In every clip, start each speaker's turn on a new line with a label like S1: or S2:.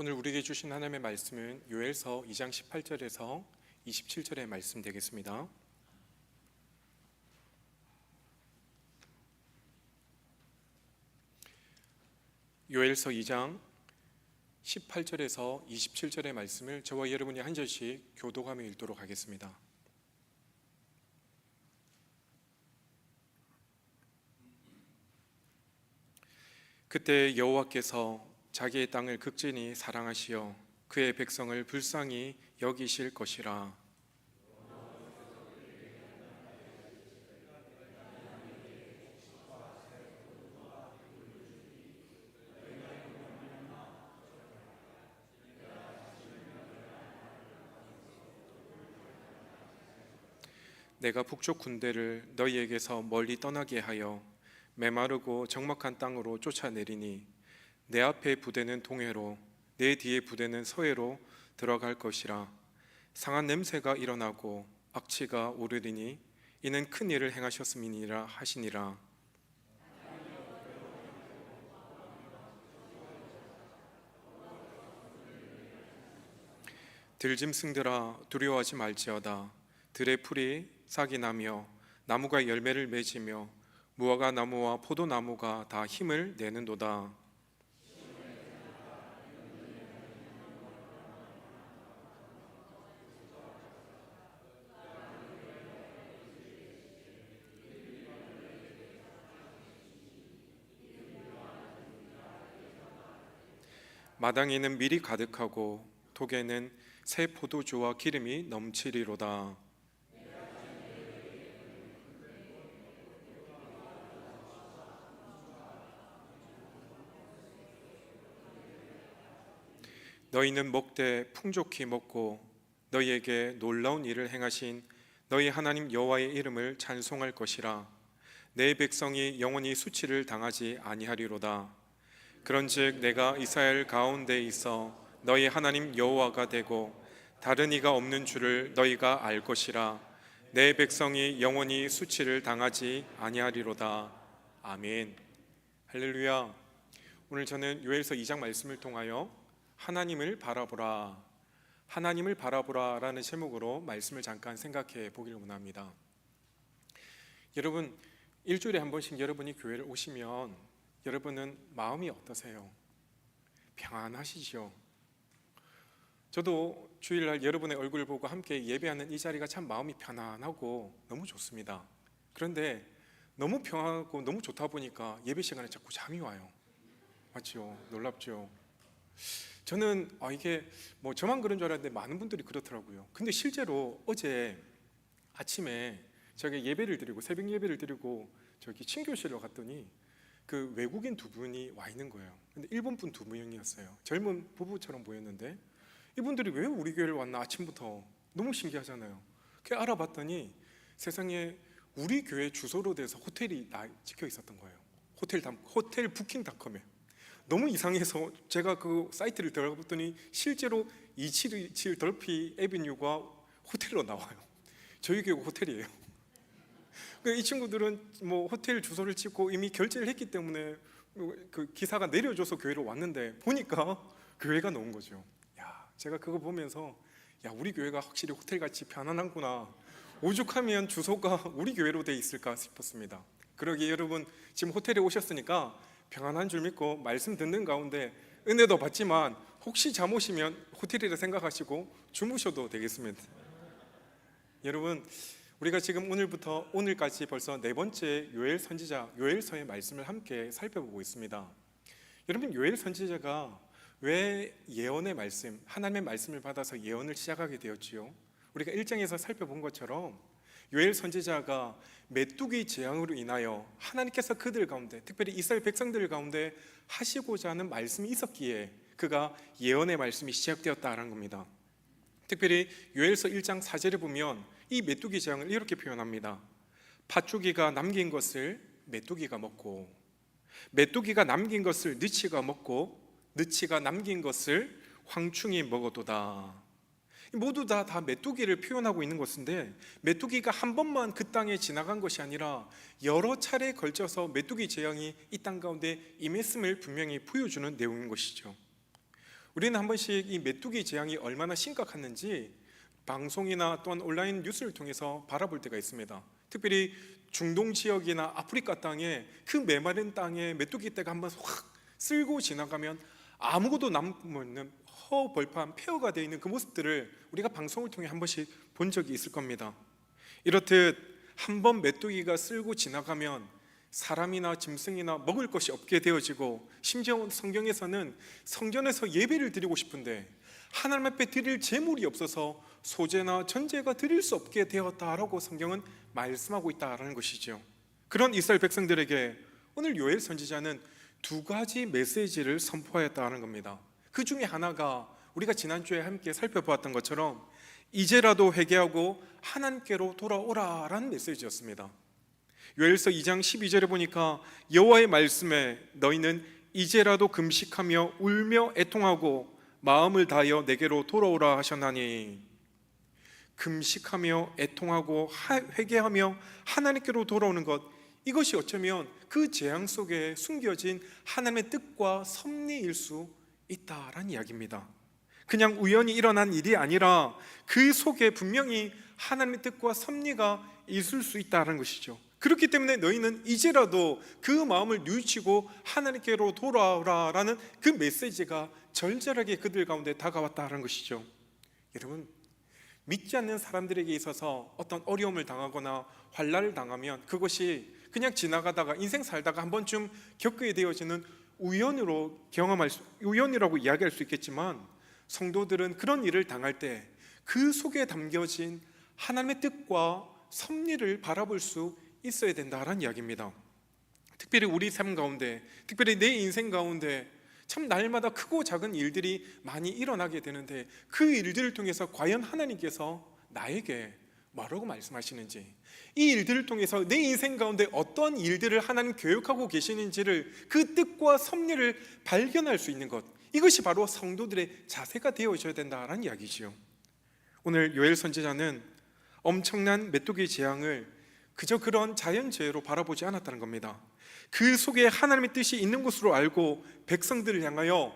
S1: 오늘 우리에게 주신 하나님의 말씀은 요엘서 2장 18절에서 27절의 말씀 되겠습니다. 요엘서 2장 18절에서 27절의 말씀을 저와 여러분이 한 절씩 교독하며 읽도록 하겠습니다. 그때 여호와께서 자기의 땅을 극진히 사랑하시어 그의 백성을 불쌍히 여기실 것이라. 내가 북쪽 군대를 너희에게서 멀리 떠나게 하여 메마르고 적막한 땅으로 쫓아내리니 내 앞에 부대는 동해로 내 뒤에 부대는 서해로 들어갈 것이라. 상한 냄새가 일어나고 악취가 오르리니 이는 큰 일을 행하셨음이니라 하시니라. 들짐승들아 두려워하지 말지어다. 들의 풀이 싹이 나며 나무가 열매를 맺으며 무화과 나무와 포도나무가 다 힘을 내는도다. 마당에는 밀이 가득하고 독에는 새 포도주와 기름이 넘치리로다. 너희는 먹되 풍족히 먹고 너희에게 놀라운 일을 행하신 너희 하나님 여호와의 이름을 찬송할 것이라. 내 백성이 영원히 수치를 당하지 아니하리로다. 그런즉 내가 이스라엘 가운데 있어 너희 하나님 여호와가 되고 다른 이가 없는 줄을 너희가 알 것이라. 내 백성이 영원히 수치를 당하지 아니하리로다. 아멘. 할렐루야. 오늘 저는 요엘서 2장 말씀을 통하여 하나님을 바라보라, 하나님을 바라보라 라는 제목으로 말씀을 잠깐 생각해 보기를 원합니다. 여러분, 일주일에 한 번씩 여러분이 교회를 오시면 여러분은 마음이 어떠세요? 평안하시죠? 저도 주일날 여러분의 얼굴 보고 함께 예배하는 이 자리가 참 마음이 편안하고 너무 좋습니다. 그런데 너무 평안하고 너무 좋다 보니까 예배 시간에 자꾸 잠이 와요. 맞죠? 놀랍죠? 저는 이게 뭐 저만 그런 줄 알았는데 많은 분들이 그렇더라고요. 근데 실제로 어제 아침에 저기 예배를 드리고 새벽 예배를 드리고 저기 친교실로 갔더니 그 외국인 두 분이 와 있는 거예요. 근데 일본 분 두 명이었어요. 젊은 부부처럼 보였는데 이분들이 왜 우리 교회를 왔나 아침부터 너무 신기하잖아요. 그 알아봤더니 세상에 우리 교회 주소로 돼서 호텔이 찍혀 있었던 거예요. 호텔 부킹닷컴에. 너무 이상해서 제가 그 사이트를 들어가 봤더니 실제로 2727 덜피 에비뉴가 호텔로 나와요. 저희 교회가 호텔이에요. 이 친구들은 뭐 호텔 주소를 찍고 이미 결제를 했기 때문에 그 기사가 내려줘서 교회로 왔는데 보니까 교회가 나온 거죠. 제가 그거 보면서 우리 교회가 확실히 호텔같이 편안하구나. 오죽하면 주소가 우리 교회로 돼 있을까 싶었습니다. 그러기에 여러분 지금 호텔에 오셨으니까 평안한 줄 믿고 말씀 듣는 가운데 은혜도 받지만 혹시 잠 오시면 호텔이라 생각하시고 주무셔도 되겠습니다. 여러분, 우리가 지금 오늘부터 오늘까지 벌써 네 번째 요엘 선지자 요엘서의 말씀을 함께 살펴보고 있습니다. 여러분, 요엘 선지자가 왜 예언의 말씀, 하나님의 말씀을 받아서 예언을 시작하게 되었지요? 우리가 1장에서 살펴본 것처럼 요엘 선지자가 메뚜기 재앙으로 인하여 하나님께서 그들 가운데, 특별히 이스라엘 백성들 가운데 하시고자 하는 말씀이 있었기에 그가 예언의 말씀이 시작되었다는 겁니다. 특별히 요엘서 1장 4절에 보면 이 메뚜기 재앙을 이렇게 표현합니다. 팥죽이가 남긴 것을 메뚜기가 먹고, 메뚜기가 남긴 것을 느치가 먹고, 느치가 남긴 것을 황충이 먹어도다. 모두 다 메뚜기를 표현하고 있는 것인데, 메뚜기가 한 번만 그 땅에 지나간 것이 아니라 여러 차례에 걸쳐서 메뚜기 재앙이 이 땅 가운데 임했음을 분명히 보여주는 내용인 것이죠. 우리는 한 번씩 이 메뚜기 재앙이 얼마나 심각했는지 방송이나 또한 온라인 뉴스를 통해서 바라볼 때가 있습니다. 특별히 중동 지역이나 아프리카 땅에 그 메마른 땅에 메뚜기 떼가 한번 확 쓸고 지나가면 아무것도 남는 허벌판 폐허가 되어 있는 그 모습들을 우리가 방송을 통해 한 번씩 본 적이 있을 겁니다. 이렇듯 한번 메뚜기가 쓸고 지나가면 사람이나 짐승이나 먹을 것이 없게 되어지고, 심지어 성경에서는 성전에서 예배를 드리고 싶은데 하나님 앞에 드릴 재물이 없어서 소제나 전제가 드릴 수 없게 되었다라고 성경은 말씀하고 있다라는 것이죠. 그런 이스라엘 백성들에게 오늘 요엘 선지자는 두 가지 메시지를 선포하였다는 겁니다. 그 중에 하나가 우리가 지난주에 함께 살펴보았던 것처럼 이제라도 회개하고 하나님께로 돌아오라라는 메시지였습니다. 요엘서 2장 12절에 보니까 여호와의 말씀에 너희는 이제라도 금식하며 울며 애통하고 마음을 다하여 내게로 돌아오라 하셨나니, 금식하며 애통하고 회개하며 하나님께로 돌아오는 것, 이것이 어쩌면 그 재앙 속에 숨겨진 하나님의 뜻과 섭리일 수 있다라는 이야기입니다. 그냥 우연히 일어난 일이 아니라 그 속에 분명히 하나님의 뜻과 섭리가 있을 수 있다는 것이죠. 그렇기 때문에 너희는 이제라도 그 마음을 뉘우치고 하나님께로 돌아오라라는 그 메시지가 절절하게 그들 가운데 다가왔다는 것이죠. 여러분, 믿지 않는 사람들에게 있어서 어떤 어려움을 당하거나 환난을 당하면 그것이 그냥 지나가다가 인생 살다가 한 번쯤 겪게 되어지는 우연이라고 이야기할 수 있겠지만, 성도들은 그런 일을 당할 때 그 속에 담겨진 하나님의 뜻과 섭리를 바라볼 수 있어야 된다라는 이야기입니다. 특별히 우리 삶 가운데, 특별히 내 인생 가운데 참 날마다 크고 작은 일들이 많이 일어나게 되는데, 그 일들을 통해서 과연 하나님께서 나에게 뭐라고 말씀하시는지, 이 일들을 통해서 내 인생 가운데 어떤 일들을 하나님 교육하고 계시는지를, 그 뜻과 섭리를 발견할 수 있는 것, 이것이 바로 성도들의 자세가 되어져야 된다는 이야기지요. 오늘 요엘 선지자는 엄청난 메뚜기 재앙을 그저 그런 자연재해로 바라보지 않았다는 겁니다. 그 속에 하나님의 뜻이 있는 것으로 알고 백성들을 향하여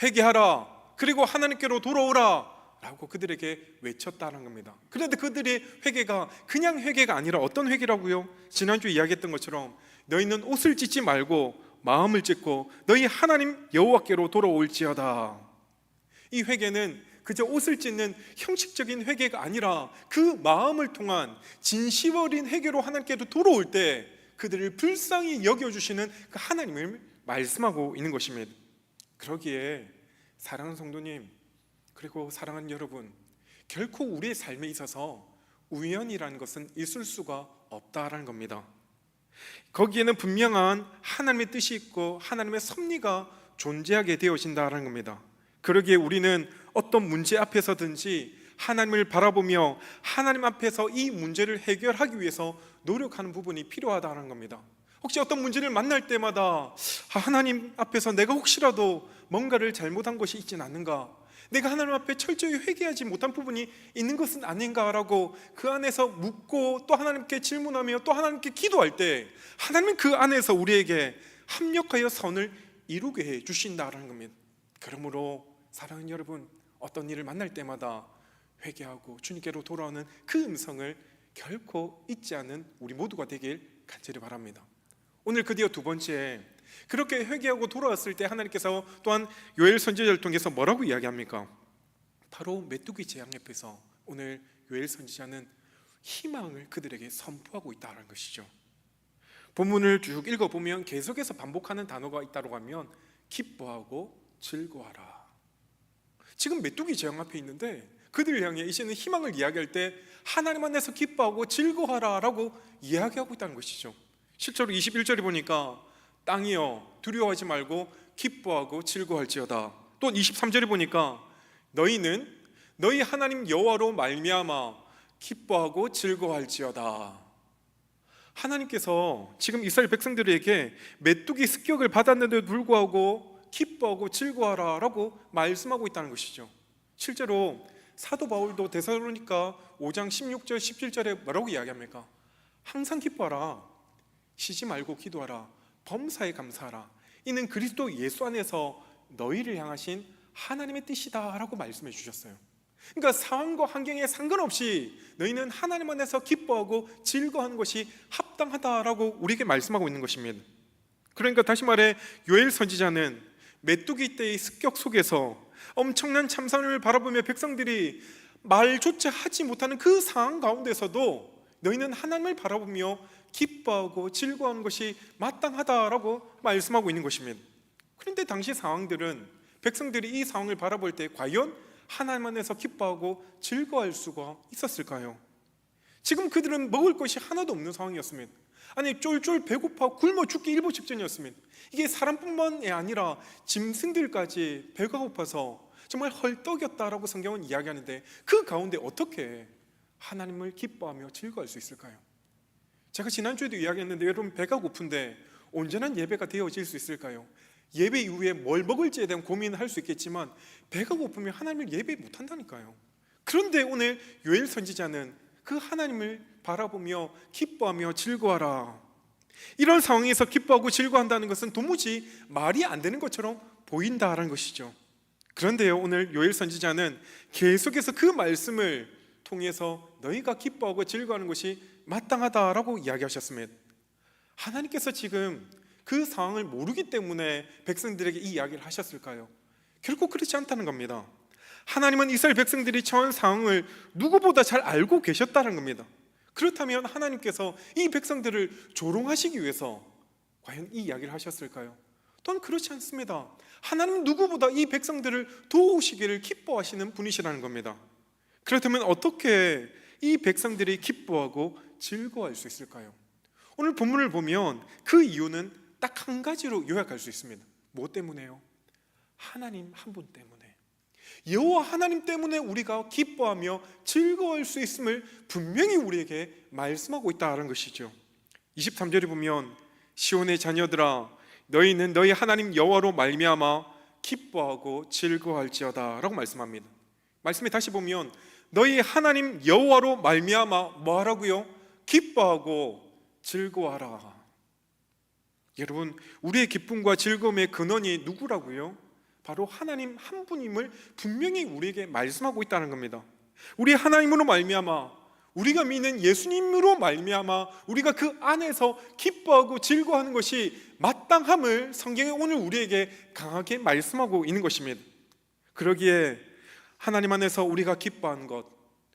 S1: 회개하라, 그리고 하나님께로 돌아오라 라고 그들에게 외쳤다는 겁니다. 그런데 그들의 회개가 그냥 회개가 아니라 어떤 회개라고요? 지난주에 이야기했던 것처럼 너희는 옷을 찢지 말고 마음을 찢고 너희 하나님 여호와께로 돌아올지어다. 이 회개는 그저 옷을 찢는 형식적인 회개가 아니라 그 마음을 통한 진심 어린 회개로 하나님께로 돌아올 때 그들을 불쌍히 여겨주시는 그 하나님을 말씀하고 있는 것입니다. 그러기에 사랑하는 성도님, 그리고 사랑하는 여러분, 결코 우리의 삶에 있어서 우연이라는 것은 있을 수가 없다라는 겁니다. 거기에는 분명한 하나님의 뜻이 있고 하나님의 섭리가 존재하게 되어진다는 겁니다. 그러기에 우리는 어떤 문제 앞에서든지 하나님을 바라보며 하나님 앞에서 이 문제를 해결하기 위해서 노력하는 부분이 필요하다는 겁니다. 혹시 어떤 문제를 만날 때마다 하나님 앞에서 내가 혹시라도 뭔가를 잘못한 것이 있지는 않는가, 내가 하나님 앞에 철저히 회개하지 못한 부분이 있는 것은 아닌가라고 그 안에서 묻고 또 하나님께 질문하며 또 하나님께 기도할 때 하나님은 그 안에서 우리에게 합력하여 선을 이루게 해 주신다라는 겁니다. 그러므로 사랑하는 여러분, 어떤 일을 만날 때마다 회개하고 주님께로 돌아오는 그 음성을 결코 잊지 않는 우리 모두가 되길 간절히 바랍니다. 오늘 드디어 두 번째, 그렇게 회개하고 돌아왔을 때 하나님께서 또한 요엘 선지자를 통해서 뭐라고 이야기합니까? 바로 메뚜기 재앙 옆에서 오늘 요엘 선지자는 희망을 그들에게 선포하고 있다는 것이죠. 본문을 쭉 읽어보면 계속해서 반복하는 단어가 있다고 하면 기뻐하고 즐거워하라. 지금 메뚜기 재앙 앞에 있는데 그들을 향해 이제는 희망을 이야기할 때 하나님 안에서 기뻐하고 즐거워하라 라고 이야기하고 있다는 것이죠. 실제로 21절에 보니까 땅이여 두려워하지 말고 기뻐하고 즐거워할지어다. 또 23절에 보니까 너희는 너희 하나님 여호와로 말미암아 기뻐하고 즐거워할지어다. 하나님께서 지금 이스라엘 백성들에게 메뚜기 습격을 받았는데도 불구하고 기뻐하고 즐거워하라 라고 말씀하고 있다는 것이죠. 실제로 사도 바울도 데살로니가 5장 16절 17절에 뭐라고 이야기합니까? 항상 기뻐하라, 쉬지 말고 기도하라, 범사에 감사하라. 이는 그리스도 예수 안에서 너희를 향하신 하나님의 뜻이다라고 말씀해 주셨어요. 그러니까 상황과 환경에 상관없이 너희는 하나님 안에서 기뻐하고 즐거워하는 것이 합당하다라고 우리에게 말씀하고 있는 것입니다. 그러니까 다시 말해 요엘 선지자는 메뚜기 떼의 습격 속에서 엄청난 참사를 바라보며 백성들이 말조차 하지 못하는 그 상황 가운데서도 너희는 하나님을 바라보며 기뻐하고 즐거워하는 것이 마땅하다라고 말씀하고 있는 것입니다. 그런데 당시 상황들은 백성들이 이 상황을 바라볼 때 과연 하나님 안에서 기뻐하고 즐거워할 수가 있었을까요? 지금 그들은 먹을 것이 하나도 없는 상황이었습니다. 아니 쫄쫄 배고파 굶어 죽기 일보 직전이었습니다. 이게 사람뿐만이 아니라 짐승들까지 배가 고파서 정말 헐떡였다라고 성경은 이야기하는데 그 가운데 어떻게 하나님을 기뻐하며 즐거워할 수 있을까요? 제가 지난주에도 이야기했는데 여러분 배가 고픈데 온전한 예배가 되어질 수 있을까요? 예배 이후에 뭘 먹을지에 대한 고민을 할 수 있겠지만 배가 고프면 하나님을 예배 못한다니까요. 그런데 오늘 요엘 선지자는 그 하나님을 바라보며 기뻐하며 즐거워하라, 이런 상황에서 기뻐하고 즐거워한다는 것은 도무지 말이 안 되는 것처럼 보인다라는 것이죠. 그런데요, 오늘 요엘 선지자는 계속해서 그 말씀을 통해서 너희가 기뻐하고 즐거워하는 것이 마땅하다라고 이야기하셨습니다. 하나님께서 지금 그 상황을 모르기 때문에 백성들에게 이 이야기를 하셨을까요? 결코 그렇지 않다는 겁니다. 하나님은 이스라엘 백성들이 처한 상황을 누구보다 잘 알고 계셨다는 겁니다. 그렇다면 하나님께서 이 백성들을 조롱하시기 위해서 과연 이 이야기를 하셨을까요? 또한 그렇지 않습니다. 하나님은 누구보다 이 백성들을 도우시기를 기뻐하시는 분이시라는 겁니다. 그렇다면 어떻게 이 백성들이 기뻐하고 즐거워할 수 있을까요? 오늘 본문을 보면 그 이유는 딱 한 가지로 요약할 수 있습니다. 뭐 때문에요? 하나님 한 분 때문에. 여호와 하나님 때문에 우리가 기뻐하며 즐거워할 수 있음을 분명히 우리에게 말씀하고 있다는 것이죠. 23절에 보면 시온의 자녀들아 너희는 너희 하나님 여호와로 말미암아 기뻐하고 즐거워할지어다 라고 말씀합니다. 말씀에 다시 보면 너희 하나님 여호와로 말미암아 뭐 하라고요? 기뻐하고 즐거워하라. 여러분, 우리의 기쁨과 즐거움의 근원이 누구라고요? 바로 하나님 한 분임을 분명히 우리에게 말씀하고 있다는 겁니다. 우리 하나님으로 말미암아, 우리가 믿는 예수님으로 말미암아 우리가 그 안에서 기뻐하고 즐거워하는 것이 마땅함을 성경이 오늘 우리에게 강하게 말씀하고 있는 것입니다. 그러기에 하나님 안에서 우리가 기뻐하는 것,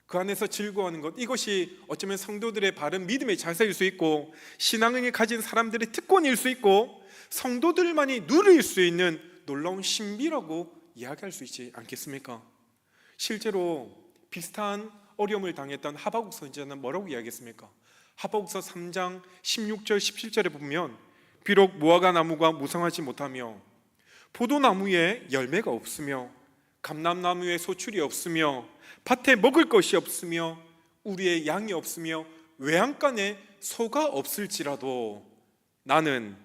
S1: 그 안에서 즐거워하는 것, 이것이 어쩌면 성도들의 바른 믿음의 자세일 수 있고 신앙을 가진 사람들의 특권일 수 있고 성도들만이 누릴 수 있는 놀라운 신비라고 이야기할 수 있지 않겠습니까? 실제로 비슷한 어려움을 당했던 하박국 선지자는 뭐라고 이야기했습니까? 하박국서 3장 16절 17절에 보면 비록 무화과 나무가 무성하지 못하며 포도나무에 열매가 없으며 감람나무에 소출이 없으며 밭에 먹을 것이 없으며 우리의 양이 없으며 외양간에 소가 없을지라도 나는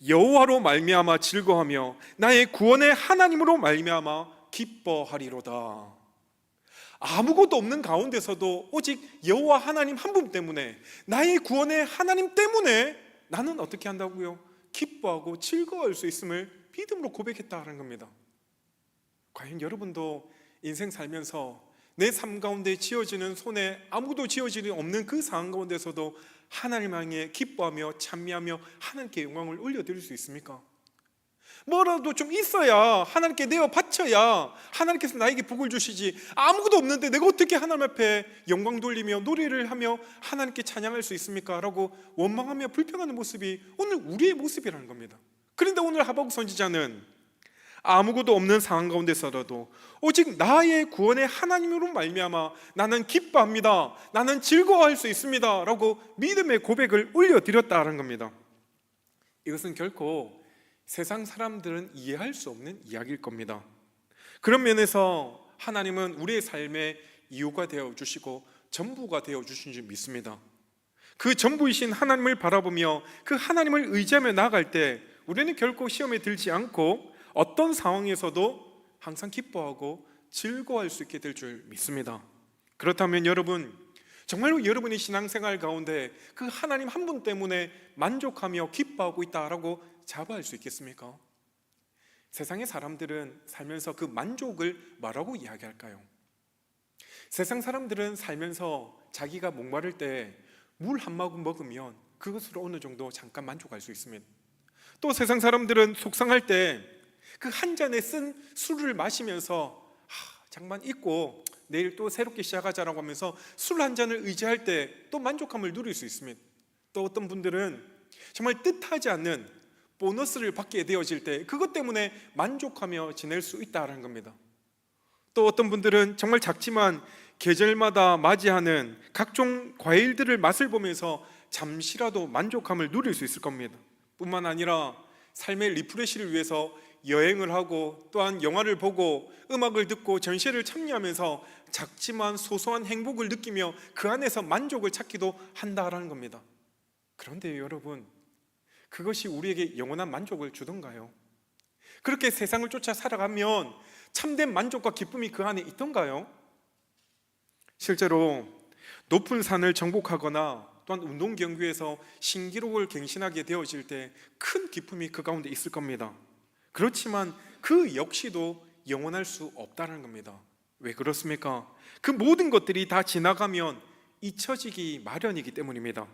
S1: 여호와로 말미암아 즐거워하며 나의 구원의 하나님으로 말미암아 기뻐하리로다. 아무것도 없는 가운데서도 오직 여호와 하나님 한 분 때문에, 나의 구원의 하나님 때문에 나는 어떻게 한다고요? 기뻐하고 즐거워할 수 있음을 믿음으로 고백했다는 겁니다. 과연 여러분도 인생 살면서 내 삶 가운데 지어지는 손에 아무도 지어지지 없는 그 상황 가운데서도 하나님 향해 기뻐하며 찬미하며 하나님께 영광을 올려드릴 수 있습니까? 뭐라도 좀 있어야 하나님께 내어 바쳐야 하나님께서 나에게 복을 주시지, 아무것도 없는데 내가 어떻게 하나님 앞에 영광 돌리며 노래를 하며 하나님께 찬양할 수 있습니까? 라고 원망하며 불평하는 모습이 오늘 우리의 모습이라는 겁니다. 그런데 오늘 하박국 선지자는 아무것도 없는 상황 가운데서라도 오직 나의 구원의 하나님으로 말미암아 나는 기뻐합니다, 나는 즐거워할 수 있습니다 라고 믿음의 고백을 올려드렸다는 겁니다. 이것은 결코 세상 사람들은 이해할 수 없는 이야기일 겁니다. 그런 면에서 하나님은 우리의 삶의 이유가 되어주시고 전부가 되어주신 줄 믿습니다. 그 전부이신 하나님을 바라보며 그 하나님을 의지하며 나아갈 때 우리는 결코 시험에 들지 않고 어떤 상황에서도 항상 기뻐하고 즐거워할 수 있게 될 줄 믿습니다. 그렇다면 여러분, 정말로 여러분의 신앙생활 가운데 그 하나님 한 분 때문에 만족하며 기뻐하고 있다라고 자부할 수 있겠습니까? 세상의 사람들은 살면서 그 만족을 뭐라고 이야기할까요? 세상 사람들은 살면서 자기가 목마를 때 물 한 모금 먹으면 그것으로 어느 정도 잠깐 만족할 수 있습니다. 또 세상 사람들은 속상할 때 그 한 잔에 쓴 술을 마시면서 잠깐 잊고 내일 또 새롭게 시작하자라고 하면서 술 한 잔을 의지할 때 또 만족감을 누릴 수 있습니다. 또 어떤 분들은 정말 뜻하지 않는 보너스를 받게 되어질 때 그것 때문에 만족하며 지낼 수 있다는 겁니다. 또 어떤 분들은 정말 작지만 계절마다 맞이하는 각종 과일들을 맛을 보면서 잠시라도 만족함을 누릴 수 있을 겁니다. 뿐만 아니라 삶의 리프레시를 위해서 여행을 하고 또한 영화를 보고 음악을 듣고 전시회를 참여하면서 작지만 소소한 행복을 느끼며 그 안에서 만족을 찾기도 한다라는 겁니다. 그런데 여러분, 그것이 우리에게 영원한 만족을 주던가요? 그렇게 세상을 쫓아 살아가면 참된 만족과 기쁨이 그 안에 있던가요? 실제로 높은 산을 정복하거나 또한 운동 경기에서 신기록을 갱신하게 되어질 때 큰 기쁨이 그 가운데 있을 겁니다. 그렇지만 그 역시도 영원할 수 없다는 겁니다. 왜 그렇습니까? 그 모든 것들이 다 지나가면 잊혀지기 마련이기 때문입니다.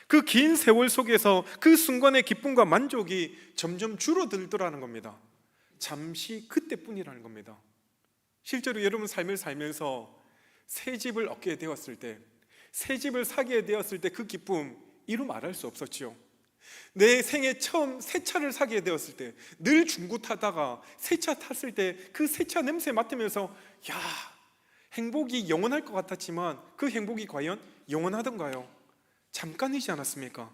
S1: 그 긴 세월 속에서 그 순간의 기쁨과 만족이 점점 줄어들더라는 겁니다. 잠시 그때뿐이라는 겁니다. 실제로 여러분 삶을 살면서 새 집을 얻게 되었을 때, 새 집을 사게 되었을 때 그 기쁨 이루 말할 수 없었죠. 내 생애 처음 새 차를 사게 되었을 때, 늘 중고 타다가 새 차 탔을 때 그 새 차 냄새 맡으면서 야, 행복이 영원할 것 같았지만 그 행복이 과연 영원하던가요? 잠깐이지 않았습니까?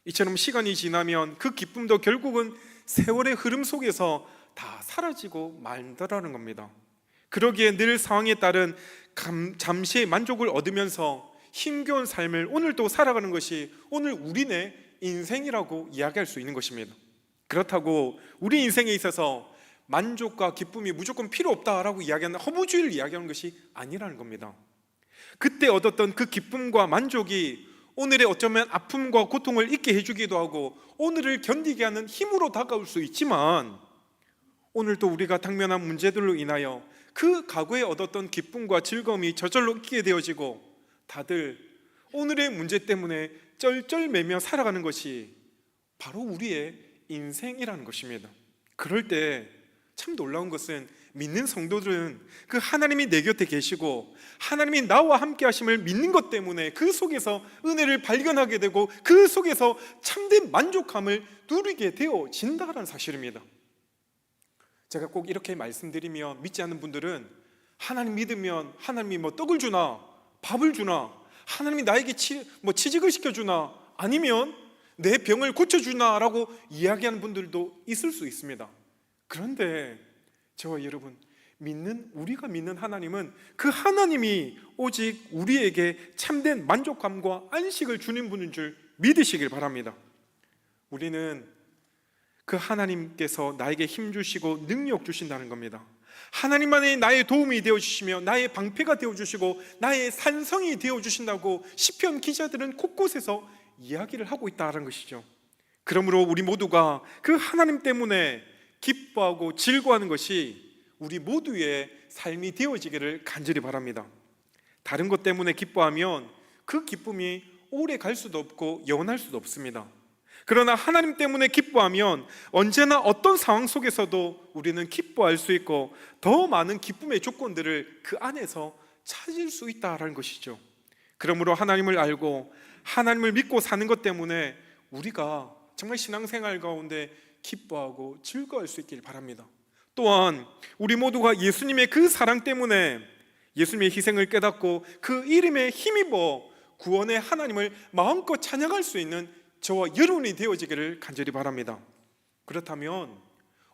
S1: 이처럼 시간이 지나면 그 기쁨도 결국은 세월의 흐름 속에서 다 사라지고 말더라는 겁니다. 그러기에 늘 상황에 따른 잠시의 만족을 얻으면서 힘겨운 삶을 오늘도 살아가는 것이 오늘 우리네 인생이라고 이야기할 수 있는 것입니다. 그렇다고 우리 인생에 있어서 만족과 기쁨이 무조건 필요 없다라고 이야기하는 허무주의를 이야기하는 것이 아니라는 겁니다. 그때 얻었던 그 기쁨과 만족이 오늘의 어쩌면 아픔과 고통을 잊게 해주기도 하고 오늘을 견디게 하는 힘으로 다가올 수 있지만, 오늘도 우리가 당면한 문제들로 인하여 그 과거에 얻었던 기쁨과 즐거움이 저절로 잊게 되어지고 다들 오늘의 문제 때문에 쩔쩔매며 살아가는 것이 바로 우리의 인생이라는 것입니다. 그럴 때 참 놀라운 것은 믿는 성도들은 그 하나님이 내 곁에 계시고 하나님이 나와 함께 하심을 믿는 것 때문에 그 속에서 은혜를 발견하게 되고 그 속에서 참된 만족함을 누리게 되어진다는 사실입니다. 제가 꼭 이렇게 말씀드리면 믿지 않는 분들은 하나님 믿으면 하나님이 뭐 떡을 주나 밥을 주나 하나님이 나에게 취직을 시켜주나 아니면 내 병을 고쳐주나 라고 이야기하는 분들도 있을 수 있습니다. 그런데 저와 여러분, 우리가 믿는 하나님은 그 하나님이 오직 우리에게 참된 만족감과 안식을 주는 분인 줄 믿으시길 바랍니다. 우리는 그 하나님께서 나에게 힘 주시고 능력 주신다는 겁니다. 하나님만이 나의 도움이 되어주시며 나의 방패가 되어주시고 나의 산성이 되어주신다고 시편 기자들은 곳곳에서 이야기를 하고 있다는 것이죠. 그러므로 우리 모두가 그 하나님 때문에 기뻐하고 즐거워하는 것이 우리 모두의 삶이 되어지기를 간절히 바랍니다. 다른 것 때문에 기뻐하면 그 기쁨이 오래 갈 수도 없고 영원할 수도 없습니다. 그러나 하나님 때문에 기뻐하면 언제나 어떤 상황 속에서도 우리는 기뻐할 수 있고 더 많은 기쁨의 조건들을 그 안에서 찾을 수 있다는 것이죠. 그러므로 하나님을 알고 하나님을 믿고 사는 것 때문에 우리가 정말 신앙생활 가운데 기뻐하고 즐거워할 수 있길 바랍니다. 또한 우리 모두가 예수님의 그 사랑 때문에 예수님의 희생을 깨닫고 그 이름에 힘입어 구원의 하나님을 마음껏 찬양할 수 있는 저와 여러분이 되어지기를 간절히 바랍니다. 그렇다면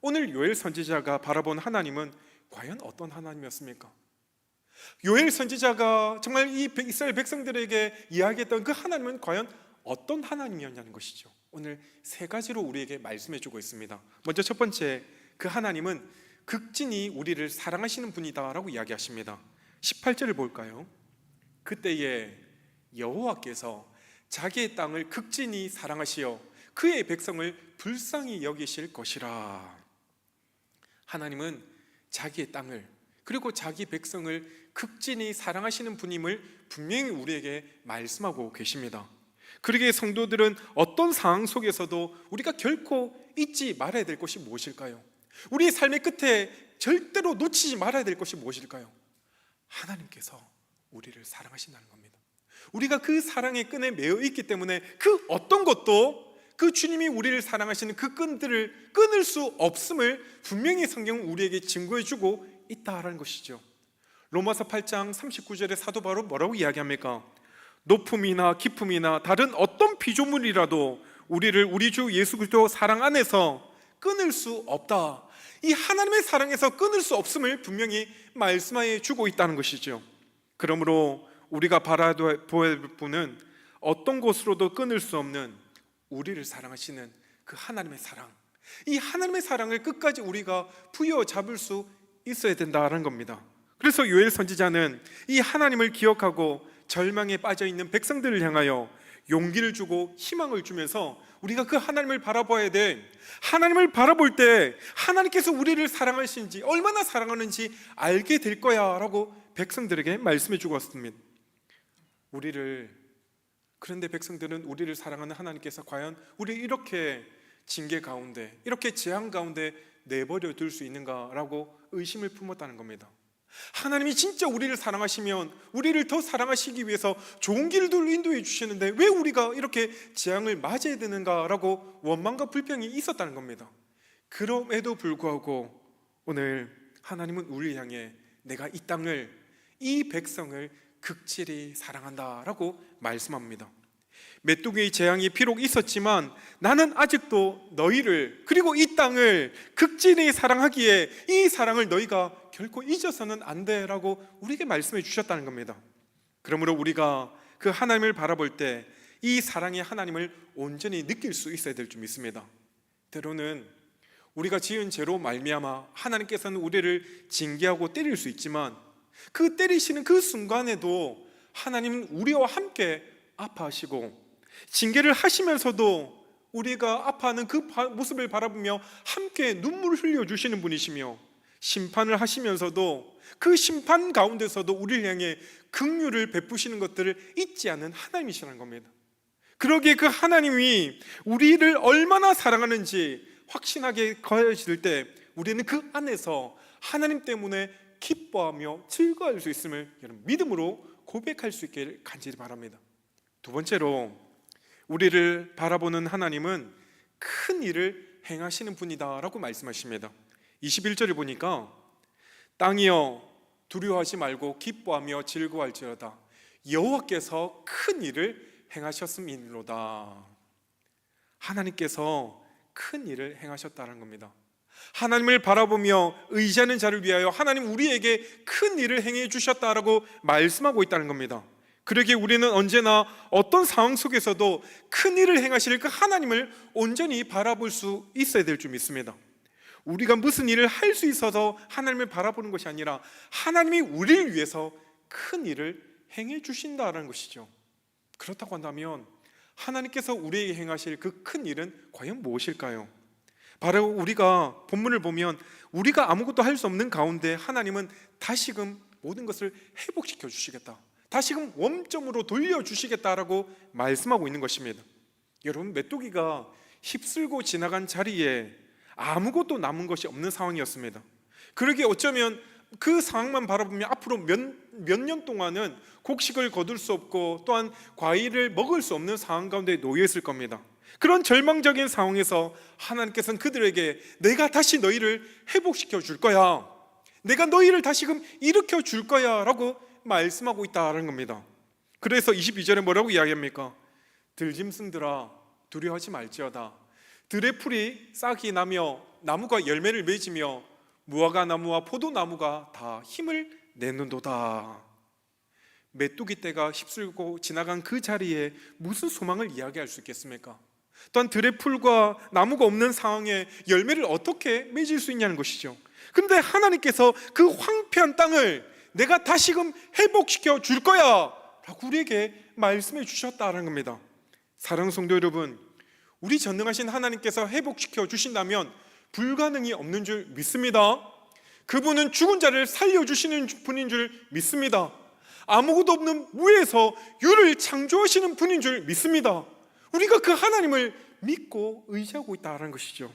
S1: 오늘 요엘 선지자가 바라본 하나님은 과연 어떤 하나님이었습니까? 요엘 선지자가 정말 이 이스라엘 백성들에게 이야기했던 그 하나님은 과연 어떤 하나님이었냐는 것이죠. 오늘 세 가지로 우리에게 말씀해 주고 있습니다. 먼저 첫 번째, 그 하나님은 극진히 우리를 사랑하시는 분이다라고 이야기하십니다. 18절을 볼까요? 그때에 여호와께서 자기의 땅을 극진히 사랑하시어 그의 백성을 불쌍히 여기실 것이라. 하나님은 자기의 땅을 그리고 자기 백성을 극진히 사랑하시는 분임을 분명히 우리에게 말씀하고 계십니다. 그러기에 성도들은 어떤 상황 속에서도 우리가 결코 잊지 말아야 될 것이 무엇일까요? 우리의 삶의 끝에 절대로 놓치지 말아야 될 것이 무엇일까요? 하나님께서 우리를 사랑하신다는 겁니다. 우리가 그 사랑의 끈에 매여 있기 때문에 그 어떤 것도 그 주님이 우리를 사랑하시는 그 끈들을 끊을 수 없음을 분명히 성경은 우리에게 증거해주고 있다라는 것이죠. 로마서 8장 39절에 사도 바로 뭐라고 이야기합니까? 높음이나 깊음이나 다른 어떤 피조물이라도 우리를 우리 주 예수 그리스도 사랑 안에서 끊을 수 없다. 이 하나님의 사랑에서 끊을 수 없음을 분명히 말씀하여 주고 있다는 것이죠. 그러므로 우리가 바라보아야 할 분은 어떤 것으로도 끊을 수 없는 우리를 사랑하시는 그 하나님의 사랑, 이 하나님의 사랑을 끝까지 우리가 부여잡을 수 있어야 된다는 겁니다. 그래서 요엘 선지자는 이 하나님을 기억하고 절망에 빠져있는 백성들을 향하여 용기를 주고 희망을 주면서 우리가 그 하나님을 바라봐야 돼. 하나님을 바라볼 때 하나님께서 우리를 사랑하시는지, 얼마나 사랑하는지 알게 될 거야 라고 백성들에게 말씀해 주고 왔습니다. 그런데 백성들은 우리를 사랑하는 하나님께서 과연 우리를 이렇게 징계 가운데, 이렇게 재앙 가운데 내버려 둘 수 있는가라고 의심을 품었다는 겁니다. 하나님이 진짜 우리를 사랑하시면 우리를 더 사랑하시기 위해서 좋은 길을 인도해 주시는데 왜 우리가 이렇게 재앙을 맞아야 되는가라고 원망과 불평이 있었다는 겁니다. 그럼에도 불구하고 오늘 하나님은 우리를 향해 내가 이 땅을, 이 백성을 극진히 사랑한다라고 말씀합니다. 메뚜기의 재앙이 비록 있었지만 나는 아직도 너희를 그리고 이 땅을 극진히 사랑하기에 이 사랑을 너희가 결코 잊어서는 안 돼라고 우리에게 말씀해 주셨다는 겁니다. 그러므로 우리가 그 하나님을 바라볼 때 이 사랑의 하나님을 온전히 느낄 수 있어야 될 줄 믿습니다. 때로는 우리가 지은 죄로 말미암아 하나님께서는 우리를 징계하고 때릴 수 있지만 그 때리시는 그 순간에도 하나님은 우리와 함께 아파하시고 징계를 하시면서도 우리가 아파하는 그 모습을 바라보며 함께 눈물을 흘려주시는 분이시며 심판을 하시면서도 그 심판 가운데서도 우리를 향해 긍휼을 베푸시는 것들을 잊지 않는 하나님이시라는 겁니다. 그러기에 그 하나님이 우리를 얼마나 사랑하는지 확신하게 거해질 때 우리는 그 안에서 하나님 때문에 기뻐하며 즐거워할 수 있음을 여러분 믿음으로 고백할 수 있기를 간절히 바랍니다. 두 번째로 우리를 바라보는 하나님은 큰 일을 행하시는 분이다라고 말씀하십니다. 21절을 보니까 땅이여 두려워하지 말고 기뻐하며 즐거워할지어다 여호와께서 큰 일을 행하셨음이로다. 하나님께서 큰 일을 행하셨다는 겁니다. 하나님을 바라보며 의지하는 자를 위하여 하나님 우리에게 큰 일을 행해 주셨다라고 말씀하고 있다는 겁니다. 그러기에 우리는 언제나 어떤 상황 속에서도 큰 일을 행하실 그 하나님을 온전히 바라볼 수 있어야 될 줄 믿습니다. 우리가 무슨 일을 할 수 있어서 하나님을 바라보는 것이 아니라 하나님이 우리를 위해서 큰 일을 행해 주신다는 것이죠. 그렇다고 한다면 하나님께서 우리에게 행하실 그 큰 일은 과연 무엇일까요? 바로 우리가 본문을 보면 우리가 아무것도 할 수 없는 가운데 하나님은 다시금 모든 것을 회복시켜 주시겠다, 다시금 원점으로 돌려주시겠다라고 말씀하고 있는 것입니다. 여러분, 메뚜기가 휩쓸고 지나간 자리에 아무것도 남은 것이 없는 상황이었습니다. 그러기에 어쩌면 그 상황만 바라보면 앞으로 몇 년 동안은 곡식을 거둘 수 없고 또한 과일을 먹을 수 없는 상황 가운데 놓여 있을 겁니다. 그런 절망적인 상황에서 하나님께서는 그들에게 내가 다시 너희를 회복시켜 줄 거야, 내가 너희를 다시금 일으켜 줄 거야 라고 말씀하고 있다는 겁니다. 그래서 22절에 뭐라고 이야기합니까? 들짐승들아 두려워하지 말지어다 들의 풀이 싹이 나며 나무가 열매를 맺으며 무화과 나무와 포도나무가 다 힘을 내는도다. 메뚜기 떼가 휩쓸고 지나간 그 자리에 무슨 소망을 이야기할 수 있겠습니까? 또한 들의 풀과 나무가 없는 상황에 열매를 어떻게 맺을 수 있냐는 것이죠. 그런데 하나님께서 그 황폐한 땅을 내가 다시금 회복시켜 줄 거야 라고 우리에게 말씀해 주셨다는 겁니다. 사랑하는 성도 여러분, 우리 전능하신 하나님께서 회복시켜 주신다면 불가능이 없는 줄 믿습니다. 그분은 죽은 자를 살려주시는 분인 줄 믿습니다. 아무것도 없는 무에서 유를 창조하시는 분인 줄 믿습니다. 우리가 그 하나님을 믿고 의지하고 있다는 것이죠.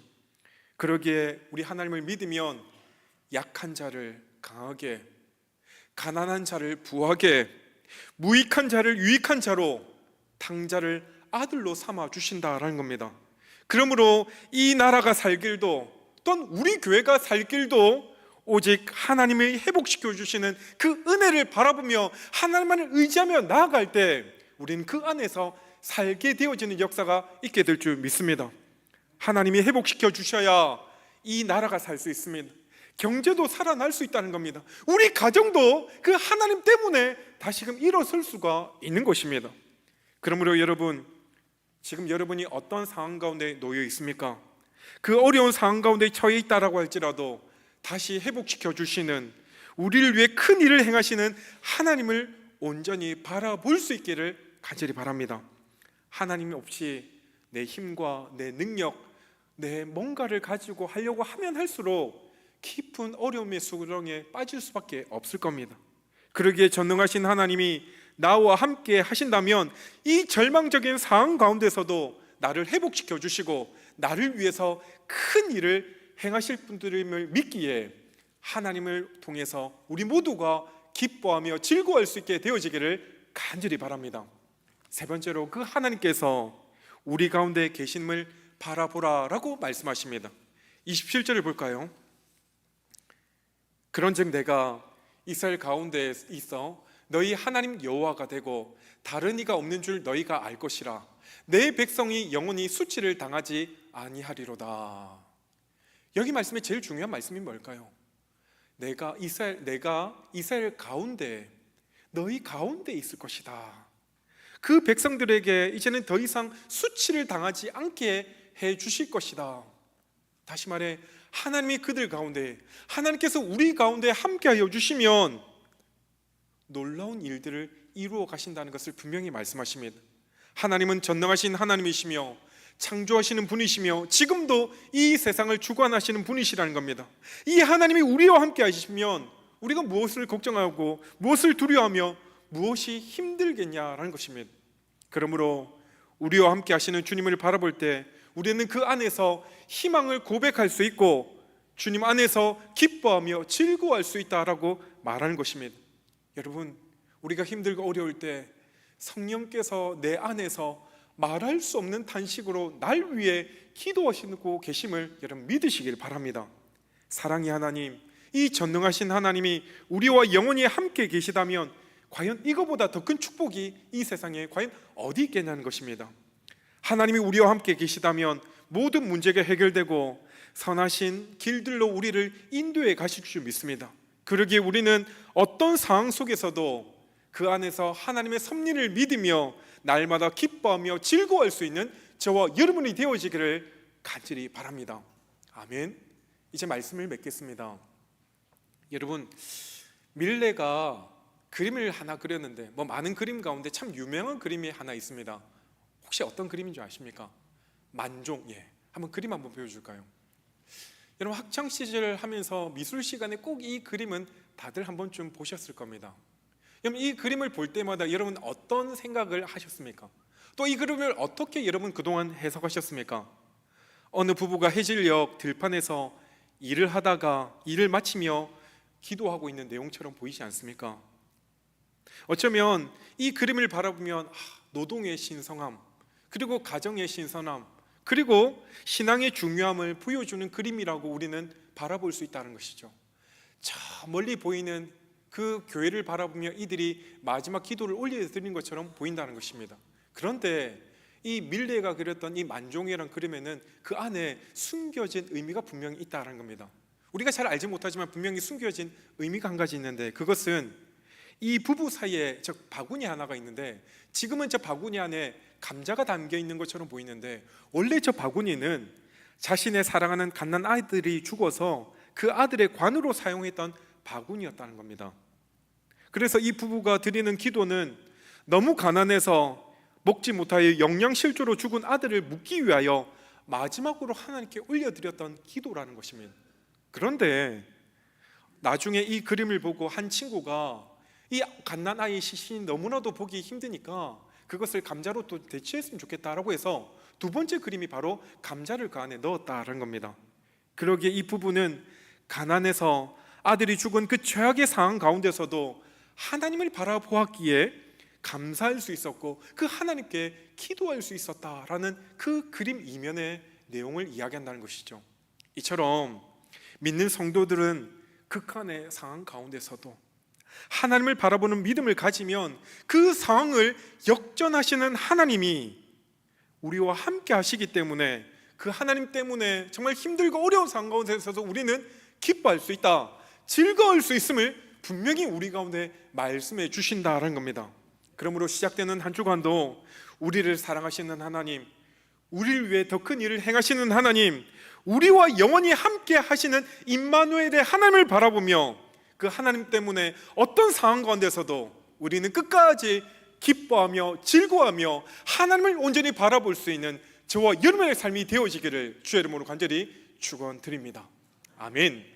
S1: 그러기에 우리 하나님을 믿으면 약한 자를 강하게, 가난한 자를 부하게, 무익한 자를 유익한 자로, 탕자를 아들로 삼아 주신다라는 겁니다. 그러므로 이 나라가 살 길도, 또한 우리 교회가 살 길도 오직 하나님이 회복시켜 주시는 그 은혜를 바라보며 하나님만을 의지하며 나아갈 때 우리는 그 안에서 살게 되어지는 역사가 있게 될 줄 믿습니다. 하나님이 회복시켜 주셔야 이 나라가 살 수 있습니다. 경제도 살아날 수 있다는 겁니다. 우리 가정도 그 하나님 때문에 다시금 일어설 수가 있는 것입니다. 그러므로 여러분, 지금 여러분이 어떤 상황 가운데 놓여 있습니까? 그 어려운 상황 가운데 처해 있다라고 할지라도 다시 회복시켜 주시는, 우리를 위해 큰 일을 행하시는 하나님을 온전히 바라볼 수 있기를 간절히 바랍니다. 하나님이 없이 내 힘과 내 능력, 내 뭔가를 가지고 하려고 하면 할수록 깊은 어려움의 수렁에 빠질 수밖에 없을 겁니다. 그러기에 전능하신 하나님이 나와 함께 하신다면 이 절망적인 상황 가운데서도 나를 회복시켜 주시고 나를 위해서 큰 일을 행하실 분들임을 믿기에 하나님을 통해서 우리 모두가 기뻐하며 즐거워할 수 있게 되어지기를 간절히 바랍니다. 세 번째로, 그 하나님께서 우리 가운데 계심을 바라보라라고 말씀하십니다. 27절을 볼까요? 그런즉 내가 이스라엘 가운데 있어 너희 하나님 여호와가 되고 다른 이가 없는 줄 너희가 알 것이라. 내 백성이 영원히 수치를 당하지 아니하리로다. 여기 말씀의 제일 중요한 말씀이 뭘까요? 내가 이스라엘 가운데, 너희 가운데 있을 것이다. 그 백성들에게 이제는 더 이상 수치를 당하지 않게 해 주실 것이다. 다시 말해, 하나님이 그들 가운데, 하나님께서 우리 가운데 함께하여 주시면 놀라운 일들을 이루어 가신다는 것을 분명히 말씀하십니다. 하나님은 전능하신 하나님이시며 창조하시는 분이시며 지금도 이 세상을 주관하시는 분이시라는 겁니다. 이 하나님이 우리와 함께 하시면 우리가 무엇을 걱정하고 무엇을 두려워하며 무엇이 힘들겠냐라는 것입니다. 그러므로 우리와 함께 하시는 주님을 바라볼 때 우리는 그 안에서 희망을 고백할 수 있고 주님 안에서 기뻐하며 즐거워할 수 있다라고 말하는 것입니다. 여러분, 우리가 힘들고 어려울 때 성령께서 내 안에서 말할 수 없는 탄식으로 날 위해 기도하시고 계심을 여러분 믿으시길 바랍니다. 사랑의 하나님, 이 전능하신 하나님이 우리와 영원히 함께 계시다면 과연 이거보다 더 큰 축복이 이 세상에 과연 어디 있겠냐는 것입니다. 하나님이 우리와 함께 계시다면 모든 문제가 해결되고 선하신 길들로 우리를 인도해 가실 줄 믿습니다. 그러기에 우리는 어떤 상황 속에서도 그 안에서 하나님의 섭리를 믿으며 날마다 기뻐하며 즐거워할 수 있는 저와 여러분이 되어지기를 간절히 바랍니다. 아멘. 이제 말씀을 맺겠습니다. 여러분, 밀레가 그림을 하나 그렸는데 많은 그림 가운데 참 유명한 그림이 하나 있습니다. 혹시 어떤 그림인 줄 아십니까? 만종. 한번 그림 한번 보여줄까요? 여러분, 학창 시절 하면서 미술 시간에 꼭 이 그림은 다들 한 번쯤 보셨을 겁니다. 여러분, 이 그림을 볼 때마다 여러분 어떤 생각을 하셨습니까? 또 이 그림을 어떻게 여러분 그동안 해석하셨습니까? 어느 부부가 해질녘 들판에서 일을 하다가 일을 마치며 기도하고 있는 내용처럼 보이지 않습니까? 어쩌면 이 그림을 바라보면 노동의 신성함, 그리고 가정의 신선함, 그리고 신앙의 중요함을 보여주는 그림이라고 우리는 바라볼 수 있다는 것이죠. 저 멀리 보이는 그 교회를 바라보며 이들이 마지막 기도를 올려드린 것처럼 보인다는 것입니다. 그런데 이 밀레가 그렸던 이 만종이라는 그림에는 그 안에 숨겨진 의미가 분명히 있다는 겁니다. 우리가 잘 알지 못하지만 분명히 숨겨진 의미가 한 가지 있는데, 그것은 이 부부 사이에 저 바구니 하나가 있는데 지금은 저 바구니 안에 감자가 담겨 있는 것처럼 보이는데 원래 저 바구니는 자신의 사랑하는 갓난 아이들이 죽어서 그 아들의 관으로 사용했던 바구니였다는 겁니다. 그래서 이 부부가 드리는 기도는 너무 가난해서 먹지 못하여 영양실조로 죽은 아들을 묻기 위하여 마지막으로 하나님께 올려드렸던 기도라는 것입니다. 그런데 나중에 이 그림을 보고 한 친구가 이 갓난아이의 시신이 너무나도 보기 힘드니까 그것을 감자로 또 대체했으면 좋겠다라고 해서 두 번째 그림이 바로 감자를 그 안에 넣었다라는 겁니다. 그러기에 이 부부는 가난해서 아들이 죽은 그 최악의 상황 가운데서도 하나님을 바라보았기에 감사할 수 있었고 그 하나님께 기도할 수 있었다라는 그 그림 이면의 내용을 이야기한다는 것이죠. 이처럼 믿는 성도들은 극한의 상황 가운데서도 하나님을 바라보는 믿음을 가지면 그 상황을 역전하시는 하나님이 우리와 함께 하시기 때문에 그 하나님 때문에 정말 힘들고 어려운 상황 가운데서도 우리는 기뻐할 수 있다, 즐거울 수 있음을 분명히 우리 가운데 말씀해 주신다라는 겁니다. 그러므로 시작되는 한 주간도 우리를 사랑하시는 하나님, 우리를 위해 더 큰 일을 행하시는 하나님, 우리와 영원히 함께 하시는 임마누엘의 하나님을 바라보며 그 하나님 때문에 어떤 상황 가운데서도 우리는 끝까지 기뻐하며 즐거워하며 하나님을 온전히 바라볼 수 있는 저와 여러분의 삶이 되어지기를 주의 이름으로 간절히 축원드립니다. 아멘.